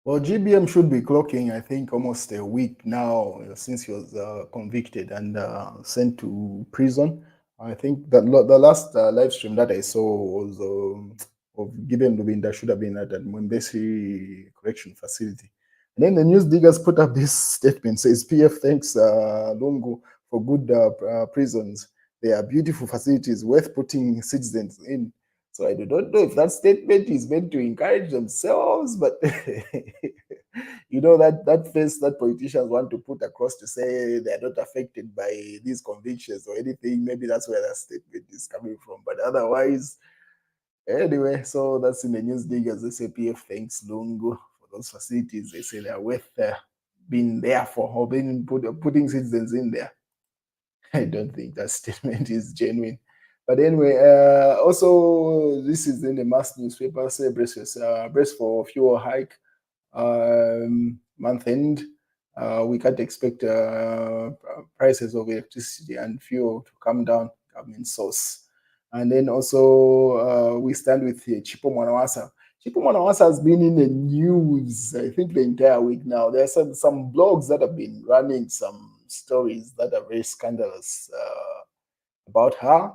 Well, GBM should be clocking, I think, almost a week now since he was convicted and sent to prison. I think that the last live stream that I saw was of Gideon Lubinda should have been at the Mwembesi Correction Facility. And then the news diggers put up this statement, says PF thanks Lungu for good prisons. They are beautiful facilities worth putting citizens in. So I do not know if that statement is meant to encourage themselves, but you know that face that politicians want to put across to say they are not affected by these convictions or anything. Maybe that's where that statement is coming from. But otherwise, anyway, so that's in the news diggers. They say PF thanks Lungu for those facilities. They say they are worth being there for or being putting citizens in there. I don't think that statement is genuine. But anyway, also this is in the mass newspaper. Say brace for fuel hike month end. We can't expect prices of electricity and fuel to come down. Government source. And then also we stand with Chipo Mwanawasa. Chipo Mwanawasa has been in the news, I think, the entire week now. There are some blogs that have been running some stories that are very scandalous about her,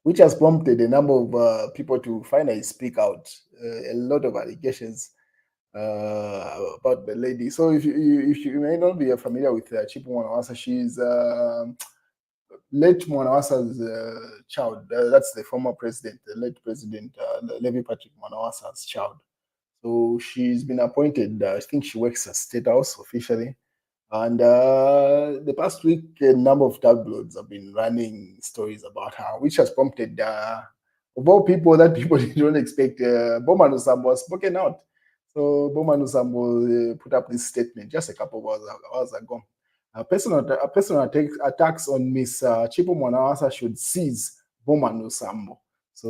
which has prompted a number of people to finally speak out. A lot of allegations about the lady. So if you may not be familiar with Chipo Mwanawasa, she's late Mwanawasa's child. That's the former president, the late president, Levi Patrick Mwanawasa's child. So she's been appointed. I think she works at State House officially. And the past week, a number of tabloids have been running stories about her, which has prompted, of all people that people don't expect, Bowman Lusambo has spoken out. So Bowman Lusambo put up this statement just a couple of hours ago. Personal attacks on Miss Chipo Mwanawasa should cease, Bowman Lusambo. So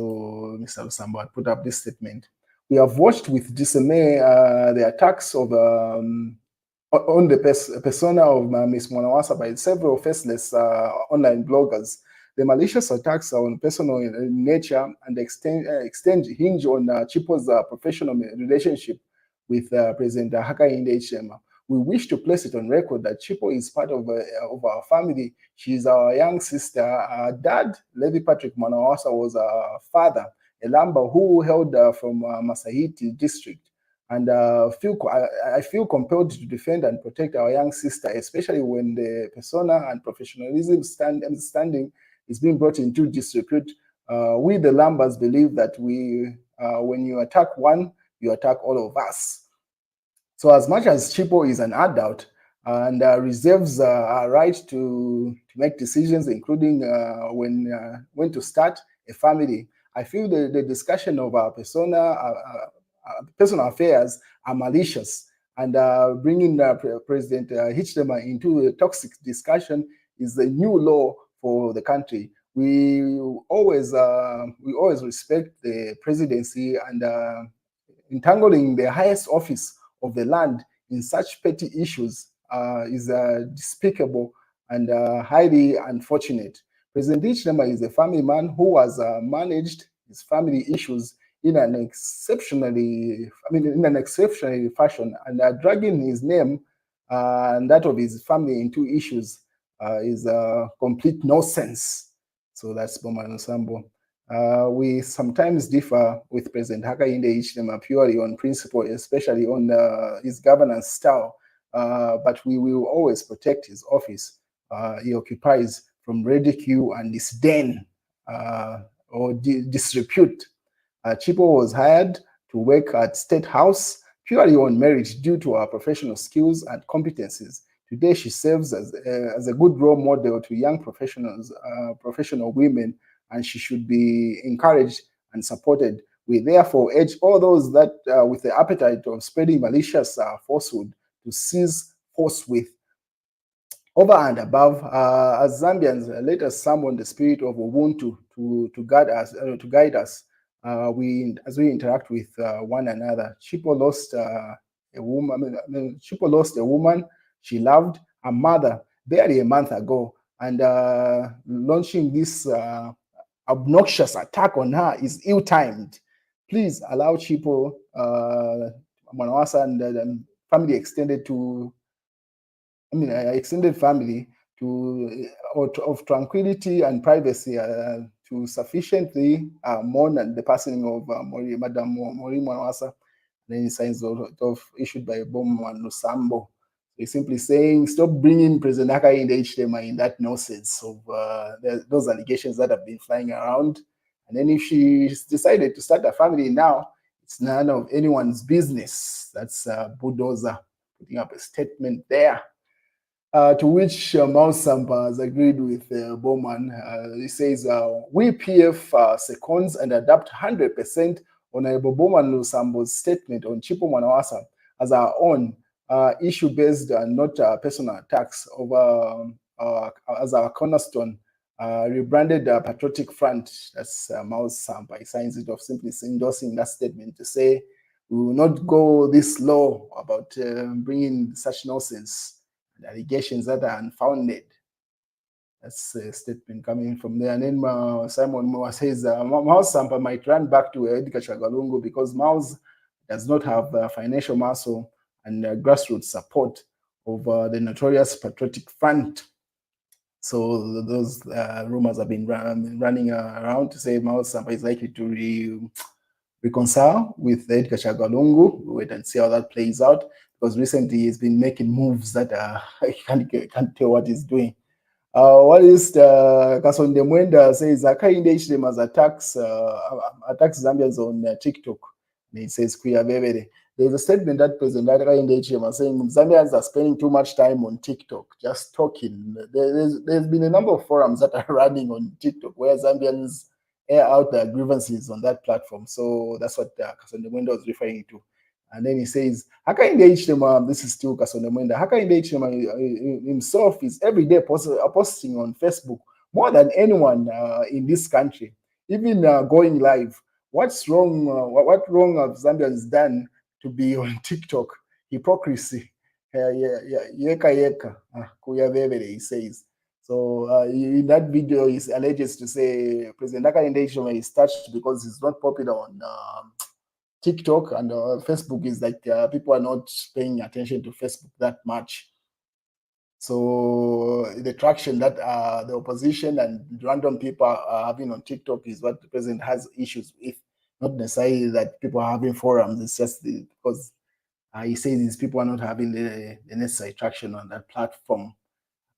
Mr. Lusambo had put up this statement. We have watched with dismay the attacks of on the persona of Ms. Mwanawasa by several faceless online bloggers. The malicious attacks are on personal in nature and hinge on Chipo's professional relationship with President Hakainde Hichilema. We wish to place it on record that Chipo is part of our family. She is our young sister. Our dad, Levi Patrick Mwanawasa, was our father, a Lamba who hailed from Masahiti district. And I feel compelled to defend and protect our young sister, especially when the persona and professionalism standing is being brought into disrepute. We, the Lambas, believe that when you attack one, you attack all of us. So as much as Chipo is an adult and reserves a right to make decisions, including when to start a family, I feel the discussion of our personal affairs are malicious, and bringing President Hichilema into a toxic discussion is a new law for the country. We always respect the presidency, and entangling the highest office of the land in such petty issues is despicable and highly unfortunate. President Hichilema is a family man who has managed his family issues in an exceptionally fashion, and dragging his name and that of his family into issues is complete nonsense. So that's Bowman Lusambo. We sometimes differ with President Hakainde Hichilema purely on principle, especially on his governance style, but we will always protect his office he occupies from ridicule and disdain or disrepute. Chipo was hired to work at State House purely on merit due to her professional skills and competencies. Today, she serves as a good role model to young professional women, and she should be encouraged and supported We therefore urge all those that with the appetite of spreading malicious falsehood to cease forthwith. Over and above, as Zambians, let us summon the spirit of Ubuntu to guide us. As we interact with one another. Chipo lost a woman. Chipo lost a woman she loved, her mother, barely a month ago, and launching this obnoxious attack on her is ill-timed. Please allow Chipo Mwanawasa and family extended to extended family of tranquility and privacy to sufficiently mourn the passing of Madam Mori Mwanawasa. Then signs of issued by Bowman Lusambo. He's simply saying, stop bringing President Akai in the HDMI in that nonsense of those allegations that have been flying around. And then if she's decided to start a family now, it's none of anyone's business. That's Bulldozer putting up a statement there. To which Sampa has agreed with Bowman. He says, we PF seconds and adapt 100% Honorable Bowman Lusambo's statement on Chipo Mwanawasa as our own issue-based and not personal attacks over as our cornerstone. Rebranded Patriotic Front, that's Sampa. He signs it off, simply endorsing that statement to say we will not go this low about bringing such nonsense. Allegations that are unfounded. That's a statement coming from there. And then Simon Moore says, Sampa might run back to Edgar Chagalungu because Maus does not have financial muscle and grassroots support of the notorious Patriotic Front. So those rumors have been running around to say Sampa is likely to reconcile with Edgar Chagalungu. We'll wait and see how that plays out, because recently he's been making moves that I can't tell what he's doing. What is Kasonde Mwenda says, Akainde Hdem as attacks Zambians on TikTok. And he says, there's a statement that President Akainde Hdem is saying Zambians are spending too much time on TikTok, just talking. There's been a number of forums that are running on TikTok where Zambians air out their grievances on that platform. So that's what Kasonde Mwenda was referring to. And then he says, Hakainde Hdem, this is still Kasonde Mwenda, Hakainde Hdem himself is every day posting on Facebook more than anyone in this country, even going live. What's wrong? What wrong have Zambians done to be on TikTok? Hypocrisy. Yeka, he says. So in that video, he alleges to say President Hakainde Hdem is touched because he's not popular on TikTok, and Facebook is like people are not paying attention to Facebook that much. So the traction that the opposition and random people are having on TikTok is what the president has issues with, not necessarily that people are having forums. It's just because he says these people are not having the necessary traction on that platform,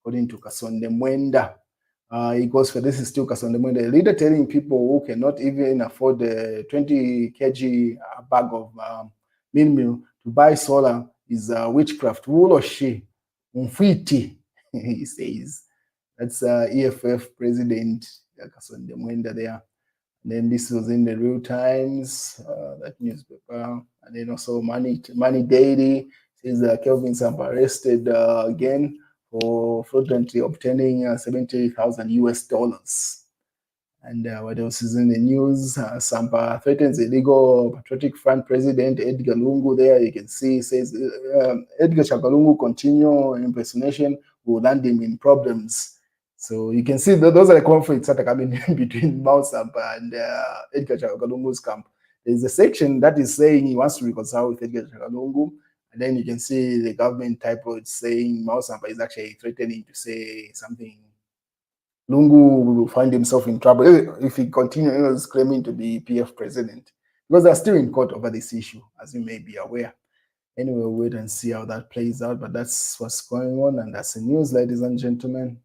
according to Kasonde Mwenda. He goes for, this is still Kasonde Mwenda, a leader telling people who cannot even afford the 20 kg bag of meal to buy solar is witchcraft. Wuloshi, Mfiti, he says. That's EFF president Kasonde Mwenda there. And then this was in the Real Times, that newspaper. And then also Money Daily says Kelvin Sampa arrested again for fraudulently obtaining 70,000 US dollars. And what else is in the news? Sampa threatens illegal Patriotic Front president Edgar Lungu. There you can see, says Edgar Chagalungu continue impersonation will land him in problems. So you can see that those are the conflicts that are coming in between Sampa and Edgar Chagalungu's camp. There's a section that is saying he wants to reconcile with Edgar Chagalungu. And then you can see the government typo saying Sampa is actually threatening to say something. Lungu will find himself in trouble if he continues claiming to be PF president, because they're still in court over this issue, as you may be aware. Anyway, we'll wait and see how that plays out, but that's what's going on, and that's the news, ladies and gentlemen.